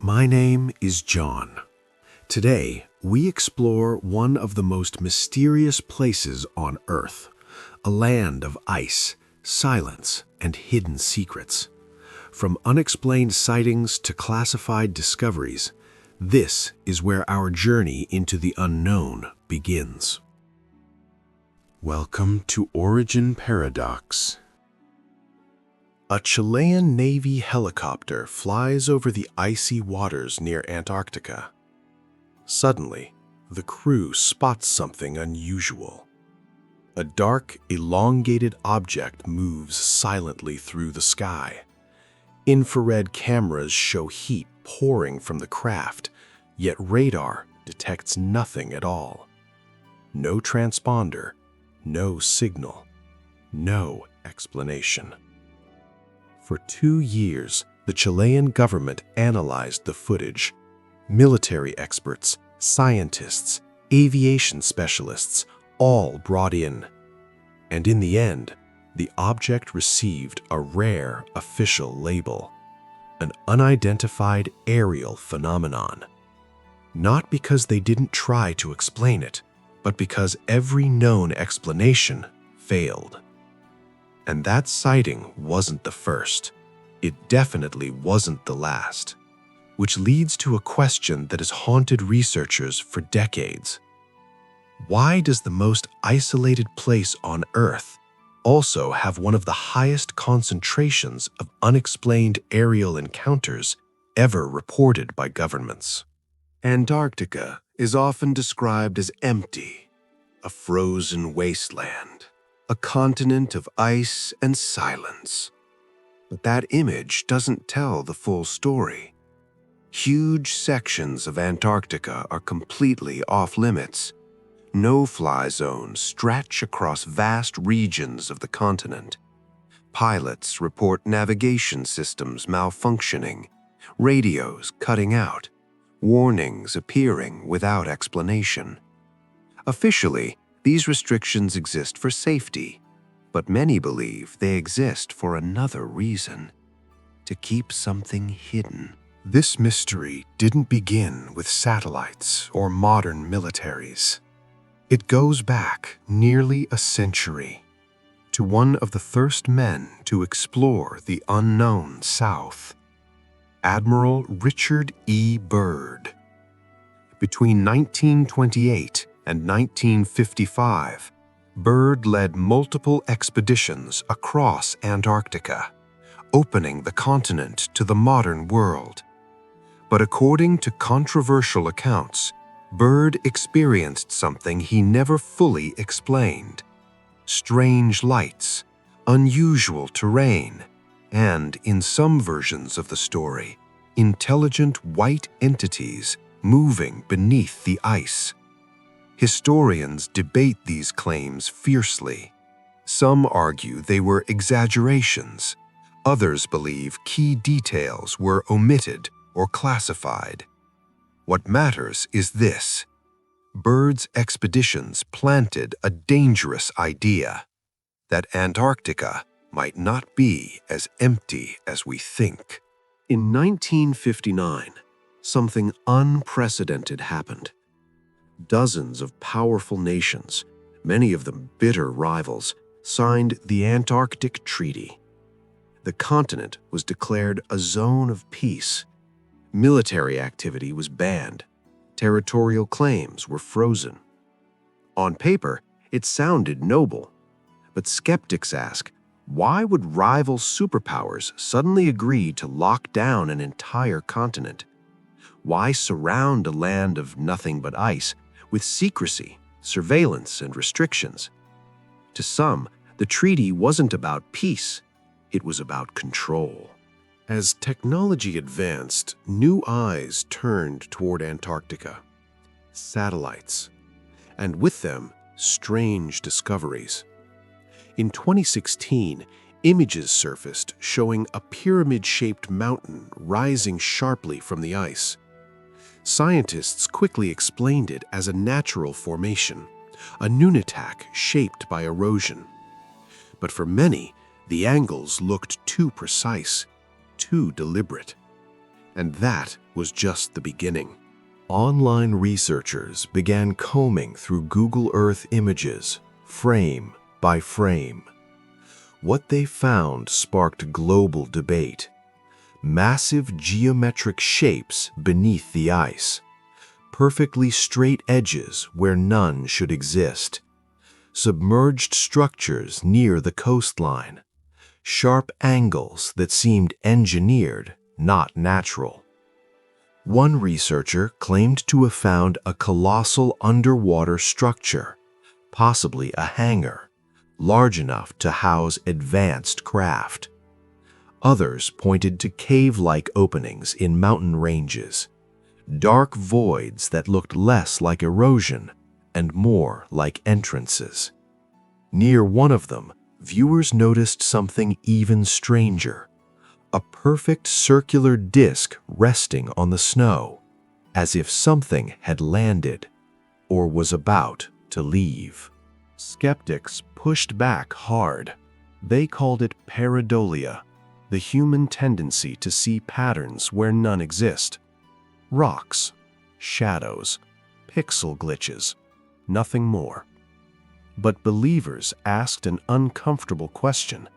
My name is John. Today, we explore one of the most mysterious places on Earth, a land of ice, silence, and hidden secrets. From unexplained sightings to classified discoveries, this is where our journey into the unknown begins. Welcome to Origin Paradox. A Chilean Navy helicopter flies over the icy waters near Antarctica. Suddenly, the crew spots something unusual. A dark, elongated object moves silently through the sky. Infrared cameras show heat pouring from the craft, yet radar detects nothing at all. No transponder, no signal, no explanation. For 2 years, the Chilean government analyzed the footage. Military experts, scientists, aviation specialists, all brought in. And in the end, the object received a rare official label, an unidentified aerial phenomenon. Not because they didn't try to explain it, but because every known explanation failed. And that sighting wasn't the first. It definitely wasn't the last. Which leads to a question that has haunted researchers for decades. Why does the most isolated place on Earth also have one of the highest concentrations of unexplained aerial encounters ever reported by governments? Antarctica is often described as empty, a frozen wasteland, a continent of ice and silence. But that image doesn't tell the full story. Huge sections of Antarctica are completely off-limits. No-fly zones stretch across vast regions of the continent. Pilots report navigation systems malfunctioning, radios cutting out, warnings appearing without explanation. Officially, these restrictions exist for safety, but many believe they exist for another reason: to keep something hidden. This mystery didn't begin with satellites or modern militaries. It goes back nearly a century to one of the first men to explore the unknown South, Admiral Richard E. Byrd. Between 1928 and 1955, Byrd led multiple expeditions across Antarctica, opening the continent to the modern world. But according to controversial accounts, Byrd experienced something he never fully explained: strange lights, unusual terrain, and, in some versions of the story, intelligent white entities moving beneath the ice. Historians debate these claims fiercely. Some argue they were exaggerations. Others believe key details were omitted or classified. What matters is this: Byrd's expeditions planted a dangerous idea that Antarctica might not be as empty as we think. In 1959, something unprecedented happened. Dozens of powerful nations, many of them bitter rivals, signed the Antarctic Treaty. The continent was declared a zone of peace. Military activity was banned. Territorial claims were frozen. On paper, it sounded noble. But skeptics ask, why would rival superpowers suddenly agree to lock down an entire continent? Why surround a land of nothing but ice with secrecy, surveillance, and restrictions? To some, the treaty wasn't about peace. It was about control. As technology advanced, new eyes turned toward Antarctica. Satellites. And with them, strange discoveries. In 2016, images surfaced showing a pyramid-shaped mountain rising sharply from the ice. Scientists quickly explained it as a natural formation, a nunatak shaped by erosion. But for many, the angles looked too precise, too deliberate. And that was just the beginning. Online researchers began combing through Google Earth images, frame by frame. What they found sparked global debate. Massive geometric shapes beneath the ice, perfectly straight edges where none should exist, submerged structures near the coastline, sharp angles that seemed engineered, not natural. One researcher claimed to have found a colossal underwater structure, possibly a hangar, large enough to house advanced craft. Others pointed to cave-like openings in mountain ranges, dark voids that looked less like erosion and more like entrances. Near one of them, viewers noticed something even stranger. A perfect circular disc resting on the snow, as if something had landed or was about to leave. Skeptics pushed back hard. They called it pareidolia, the human tendency to see patterns where none exist. Rocks, shadows, pixel glitches, nothing more. But believers asked an uncomfortable question.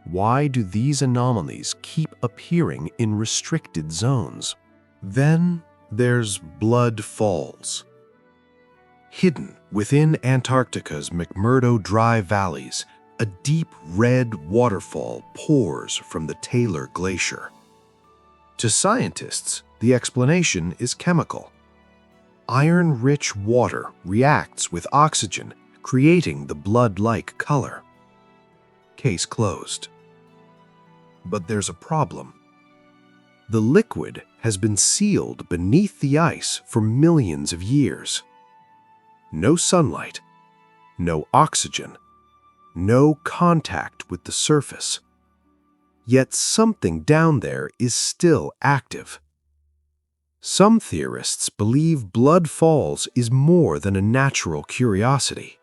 Why do these anomalies keep appearing in restricted zones? Then there's Blood Falls. Hidden within Antarctica's McMurdo Dry Valleys, a deep red waterfall pours from the Taylor Glacier. To scientists, the explanation is chemical. Iron-rich water reacts with oxygen, creating the blood-like color. Case closed. But there's a problem. The liquid has been sealed beneath the ice for millions of years. No sunlight, no oxygen, no contact with the surface. Yet something down there is still active. Some theorists believe Blood Falls is more than a natural curiosity.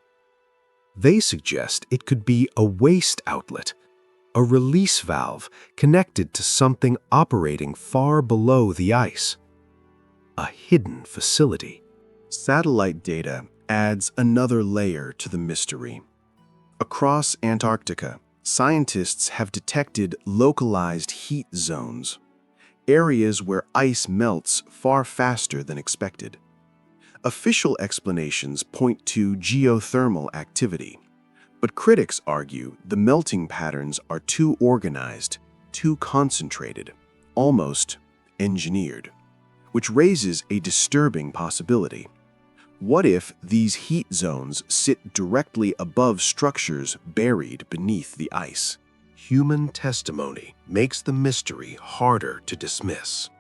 They suggest it could be a waste outlet, a release valve connected to something operating far below the ice. A hidden facility. Satellite data adds another layer to the mystery. Across Antarctica, scientists have detected localized heat zones, areas where ice melts far faster than expected. Official explanations point to geothermal activity, but critics argue the melting patterns are too organized, too concentrated, almost engineered, which raises a disturbing possibility. What if these heat zones sit directly above structures buried beneath the ice? Human testimony makes the mystery harder to dismiss.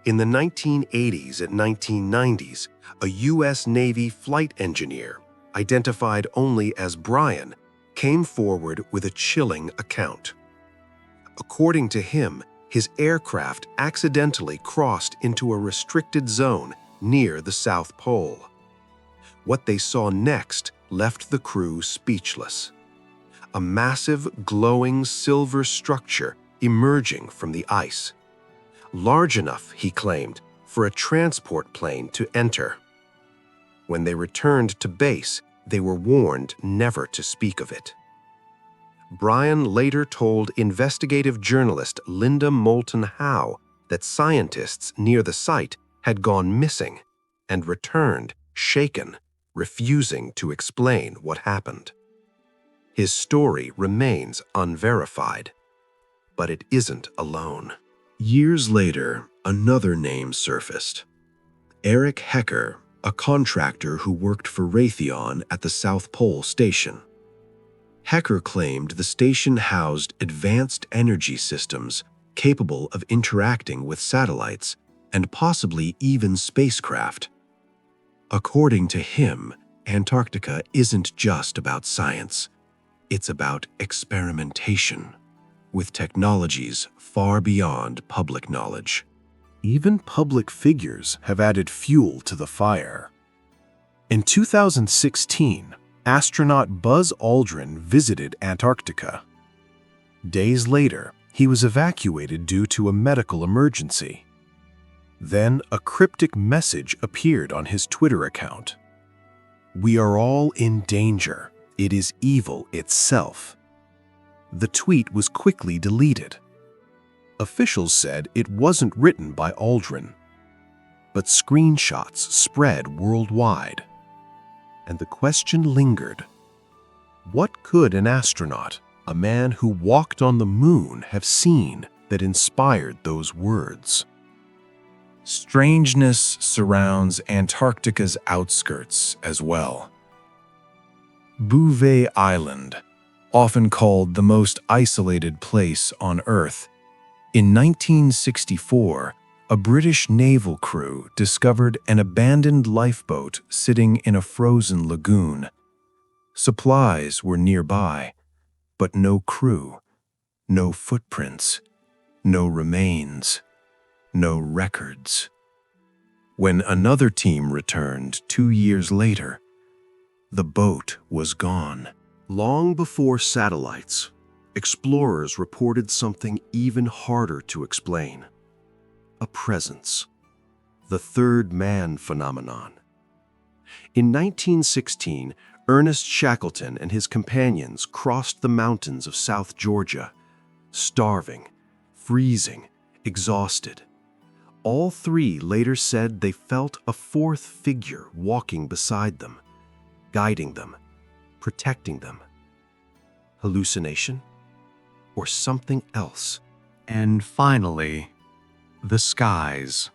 In the 1980s and 1990s, a U.S. Navy flight engineer, identified only as Brian, came forward with a chilling account. According to him, his aircraft accidentally crossed into a restricted zone near the South Pole. What they saw next left the crew speechless. A massive, glowing silver structure emerging from the ice. Large enough, he claimed, for a transport plane to enter. When they returned to base, they were warned never to speak of it. Brian later told investigative journalist Linda Moulton Howe that scientists near the site had gone missing and returned shaken, refusing to explain what happened. His story remains unverified, but it isn't alone. Years later, another name surfaced. Eric Hecker, a contractor who worked for Raytheon at the South Pole Station. Hecker claimed the station housed advanced energy systems capable of interacting with satellites and possibly even spacecraft. According to him, Antarctica isn't just about science. It's about experimentation, with technologies far beyond public knowledge. Even public figures have added fuel to the fire. In 2016, astronaut Buzz Aldrin visited Antarctica. Days later, He was evacuated due to a medical emergency. Then a cryptic message appeared on his Twitter account. "We are all in danger. It is evil itself." The tweet was quickly deleted. Officials said it wasn't written by Aldrin, but screenshots spread worldwide. And the question lingered. What could an astronaut, a man who walked on the moon, have seen that inspired those words? Strangeness surrounds Antarctica's outskirts as well. Bouvet Island, often called the most isolated place on Earth. In 1964, a British naval crew discovered an abandoned lifeboat sitting in a frozen lagoon. Supplies were nearby, but no crew, no footprints, no remains, no records. When another team returned 2 years later, the boat was gone. Long before satellites, explorers reported something even harder to explain. A presence. The third man phenomenon. In 1916, Ernest Shackleton and his companions crossed the mountains of South Georgia, starving, freezing, exhausted. All three later said they felt a fourth figure walking beside them, guiding them, protecting them. Hallucination? Or something else? And finally, the skies.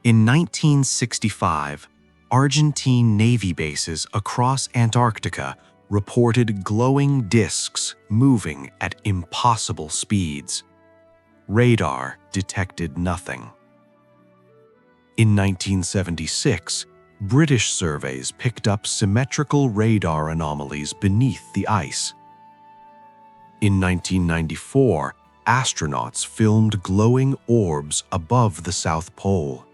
In 1965, Argentine Navy bases across Antarctica reported glowing disks moving at impossible speeds. Radar detected nothing. In 1976, British surveys picked up symmetrical radar anomalies beneath the ice. In 1994, astronauts filmed glowing orbs above the South Pole.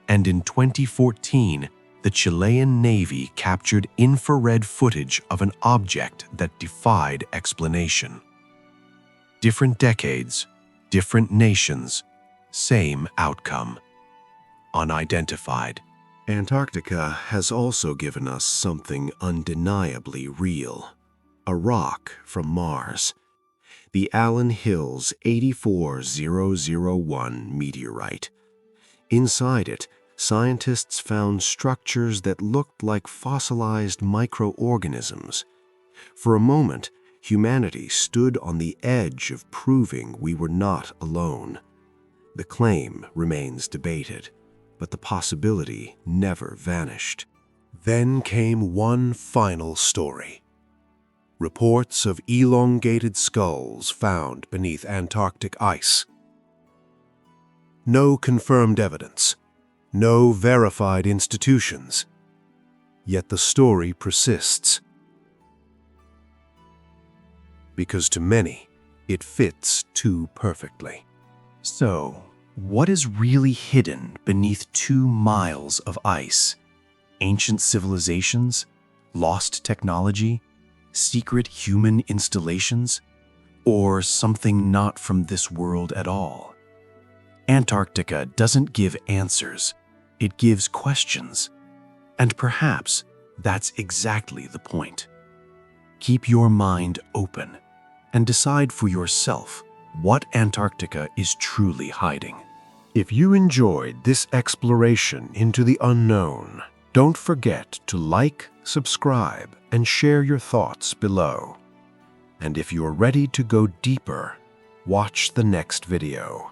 And in 2014, the Chilean Navy captured infrared footage of an object that defied explanation. Different decades, different nations, same outcome. Unidentified. Antarctica has also given us something undeniably real. A rock from Mars. The Allen Hills 84001 meteorite. Inside it, scientists found structures that looked like fossilized microorganisms. For a moment, humanity stood on the edge of proving we were not alone. The claim remains debated, but the possibility never vanished. Then came one final story. Reports of elongated skulls found beneath Antarctic ice. No confirmed evidence, no verified institutions. Yet the story persists. Because to many, it fits too perfectly. So, what is really hidden beneath 2 miles of ice? Ancient civilizations? Lost technology? Secret human installations? Or something not from this world at all? Antarctica doesn't give answers, it gives questions. And perhaps that's exactly the point. Keep your mind open and decide for yourself what Antarctica is truly hiding. If you enjoyed this exploration into the unknown, don't forget to like, subscribe, and share your thoughts below. And if you're ready to go deeper, watch the next video.